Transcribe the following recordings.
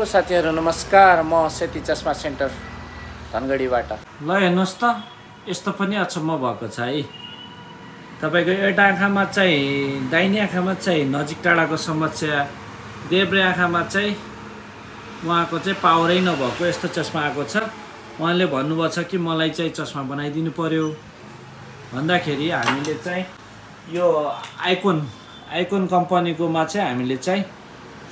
साथीहरु नमस्कार, म सेती चस्मा सेन्टर धनगढीबाट। ल हेर्नुस् त, यस्तो पनि अचम्म भएको छ है। तपाईको एउटा आँखामा चाहिँ दाहिने आँखामा चाहिँ नजिक टाढाको समस्या, देब्रे आँखामा चाहिँ उहाँको चाहिँ पावरै नभएको यस्तो चस्मा आएको छ। उहाँले भन्नुभएको छ कि मलाई चाहिँ चस्मा बनाइदिनु पर्यो भन्दाखेरि हामीले चाहिँ यो आइकोन कम्पनीकोमा चाहिँ हामीले चाहिँ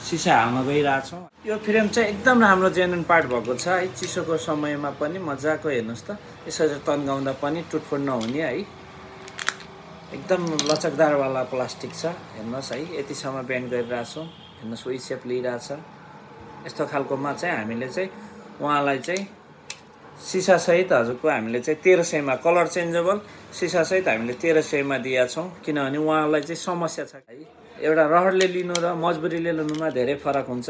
सिसा हाल्न गइरहेछौँ। यो फ्रेम चाहिँ एकदम राम्रो जेन्युन पार्ट भएको छ है। चिसोको समयमा पनि मजाको हेर्नुस् त, यसरी तन्काउँदा पनि टुटफुट नहुने है। एकदम लचकदारवाला प्लास्टिक छ, हेर्नुहोस् है। यतिसम्म बेन्ड गरिरहेछौँ, हेर्नुहोस् उही सेप लिइरहेछ। यस्तो खालकोमा चाहिँ हामीले चाहिँ उहाँलाई चाहिँ सिसासहित हजुरको हामीले चाहिँ 1300 मा कलर चेन्जेबल सिसासहित हामीले 1300 मा दिएका छौँ। किनभने उहाँलाई चाहिँ समस्या छ है। एउटा रहरले लिनु र मजबुरीले लिनुमा धेरै फरक हुन्छ।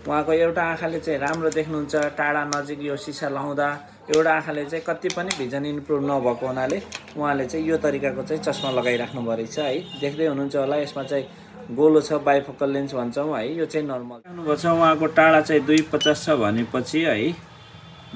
उहाँको एउटा आँखाले चाहिँ राम्रो देख्नुहुन्छ, टाढा नजिक यो सिसा लाउँदा, एउटा आँखाले चाहिँ कति पनि भिजन इम्प्रुभ नभएको हुनाले उहाँले चाहिँ यो तरिकाको चाहिँ चस्मा लगाइराख्नु भएछ है। देख्दै हुनुहुन्छ होला, यसमा चाहिँ गोलो छ, बाइफोकल लेन्स भन्छौँ है। यो चाहिँ नर्मल राख्नुभएको छ। उहाँको टाढा चाहिँ 250 छ भनेपछि है,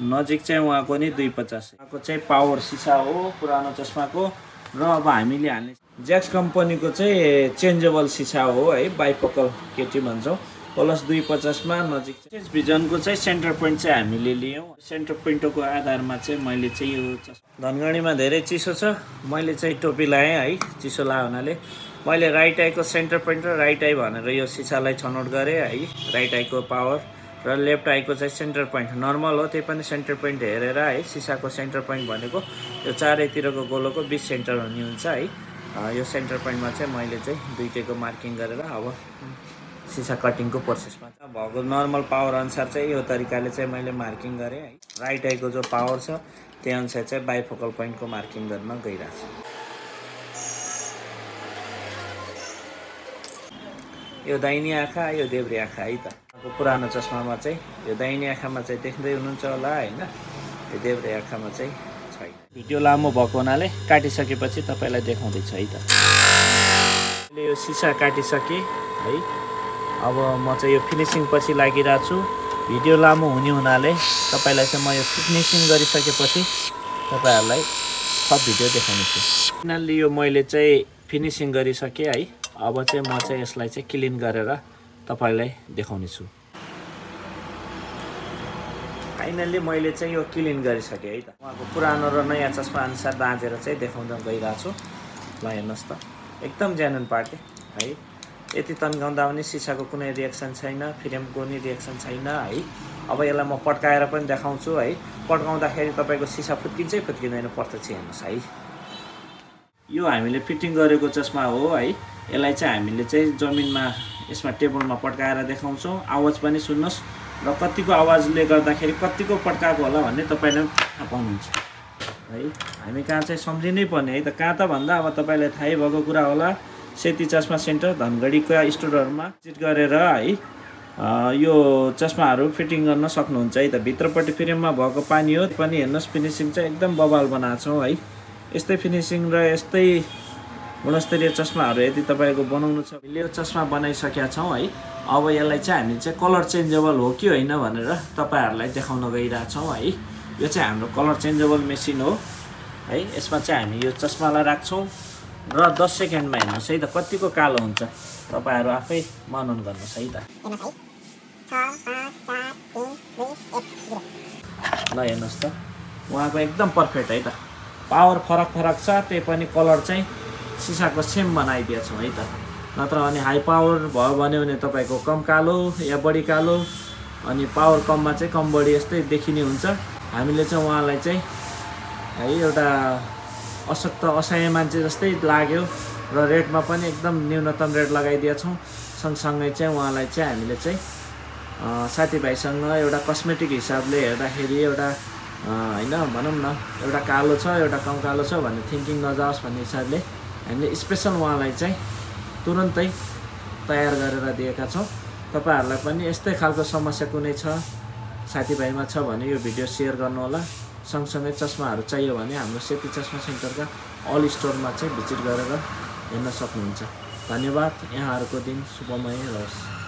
नजिक चाहिँ उहाँको नि 250। उहाँको चाहिँ पावर सिसा हो पुरानो चस्माको। र अब हामीले हाल्ने ज्याक्स कम्पनीको चाहिँ चेन्जेबल सिसा हो है, बाइफोकल केटी भन्छौँ। प्लस 250 मा नजिक चाहिँ भिजनको चाहिँ सेन्टर पोइन्ट चाहिँ हामीले लियौँ। सेन्टर पोइन्टको आधारमा चाहिँ मैले चाहिँ यो धनगढीमा धेरै चिसो छ, मैले चाहिँ टोपी लगाएँ है। चिसो लाग्यो हुनाले मैले राइट आईको सेन्टर पोइन्ट र राइट आई भनेर यो सिसालाई छनौट गरेँ है। राइट आईको पावर र लेफ्ट आईको चाहिँ सेन्टर पोइन्ट नर्मल हो, त्यही पनि सेन्टर पोइन्ट हेरेर है। सिसाको सेन्टर पोइन्ट भनेको यो चारैतिरको गोलोको 20 सेन्टर हुने हुन्छ है। यो सेन्टर पोइन्टमा चाहिँ मैले चाहिँ दुईटैको मार्किङ गरेर अब सिसा कटिङको प्रोसेसमा भएको नर्मल पावर अनुसार चाहिँ यो तरिकाले चाहिँ मैले मार्किङ गरेँ है। राइट आईको जो पावर छ त्यही अनुसार चाहिँ बाइफोकल पोइन्टको मार्किङ गर्न गइरहेको छु। यो दाहिने आँखा, यो देब्रे आँखा है त। अब पुरानो चस्मामा चाहिँ यो दाहिने आँखामा चाहिँ देख्दै हुनुहुन्छ होला होइन, यो देब्रे आँखामा चाहिँ छैन। भिडियो लामो भएको हुनाले काटिसकेपछि तपाईँलाई देखाउँदैछु है त। मैले यो सिसा काटिसकेँ है। अब म चाहिँ यो फिनिसिङ पछि लागिरहेको छु। भिडियो लामो हुने हुनाले तपाईँलाई चाहिँ म यो फिनिसिङ गरिसकेपछि तपाईँहरूलाई सब भिडियो देखाउनेछु। फाइनल्ली यो मैले चाहिँ फिनिसिङ गरिसकेँ है। अब चाहिँ म चाहिँ यसलाई चाहिँ क्लिन गरेर तपाईलाई देखाउनेछु। फाइनल्ली मैले चाहिँ यो क्लिन गरिसकेँ है त। उहाँको पुरानो र नयाँ चस्मा अनुसार दाँजेर चाहिँ देखाउँदा गइरहेको छु। ल हेर्नुहोस् त, एकदम जेन्युन पार्ट है। यति तन्काउँदा पनि सिसाको कुनै रिएक्सन छैन, फ्रेमको नि रिएक्सन छैन है। अब यसलाई म पड्काएर पनि देखाउँछु है। पड्काउँदाखेरि तपाईँको सिसा फुत्किन्छै फुत्किँदैन, प्रत्यक्ष हेर्नुहोस् है। यो हामीले फिटिङ गरेको चस्मा हो है। यसलाई चाहिँ हामीले चाहिँ जमिनमा यसमा टेबलमा पड्काएर देखाउँछौँ। आवाज पनि सुन्नुहोस् र कतिको आवाजले गर्दाखेरि कतिको पड्काएको होला भन्ने तपाईँले थाहा पाउनुहुन्छ है। हामी कहाँ चाहिँ सम्झिनै पर्ने है त। कहाँ त भन्दा अब तपाईँलाई थाहै भएको कुरा होला, सेती चस्मा सेन्टर धनगढीको स्टोरहरूमा भिजिट गरेर है यो चस्माहरू फिटिङ गर्न सक्नुहुन्छ है त। भित्रपट्टि फ्रेममा भएको पानी हो पनि हेर्नुहोस्, फिनिसिङ चाहिँ एकदम बबाल बनाएको छौँ है। यस्तै फिनिसिङ र यस्तै गुणस्तरीय चस्माहरू यदि तपाईँको बनाउनु छ, हामीले यो चस्मा बनाइसकेका छौँ है। अब यसलाई चाहिँ हामी चाहिँ कलर चेन्जेबल हो कि होइन भनेर तपाईँहरूलाई देखाउन गइरहेछौँ है। यो चाहिँ हाम्रो कलर चेन्जेबल मेसिन हो है। यसमा चाहिँ हामी यो चस्मालाई राख्छौँ र 10 सेकेन्डमा हेर्नुहोस् है त कतिको कालो हुन्छ। तपाईँहरू आफै मनन गर्नुहोस् है त। ल हेर्नुहोस् त, उहाँको एकदम पर्फेक्ट है त। पावर फरक छ, त्यही पनि कलर चाहिँ सिसाको सेम बनाइदिएछौँ है त। नत्र अनि हाई पावर भयो भने तपाईँको कम कालो या बढी कालो, अनि पावर कममा चाहिँ कम बढी यस्तै देखिने हुन्छ। हामीले चाहिँ उहाँलाई चाहिँ है एउटा अशक्त असहाय मान्छे जस्तै लाग्यो र रेटमा पनि एकदम न्यूनतम रेट लगाइदिएछौँ। सँगसँगै चाहिँ उहाँलाई चाहिँ हामीले चाहिँ साथीभाइसँग एउटा कस्मेटिक हिसाबले हेर्दाखेरि एउटा होइन भनौँ न, एउटा कालो छ एउटा कम कालो छ भन्ने थिङ्किङ नजाओस् भन्ने हिसाबले हामीले स्पेसल उहाँलाई चाहिँ तुरन्तै तयार गरेर दिएका छौँ। तपाईँहरूलाई पनि यस्तै खालको समस्या कुनै छ साथीभाइमा छ भने यो भिडियो सेयर गर्नुहोला। सँगसँगै चस्माहरू चाहियो भने हाम्रो सेती चस्मा सेन्टरका अल स्टोरमा चाहिँ भिजिट गरेर हेर्न सक्नुहुन्छ। धन्यवाद। यहाँहरूको दिन शुभमय रहोस्।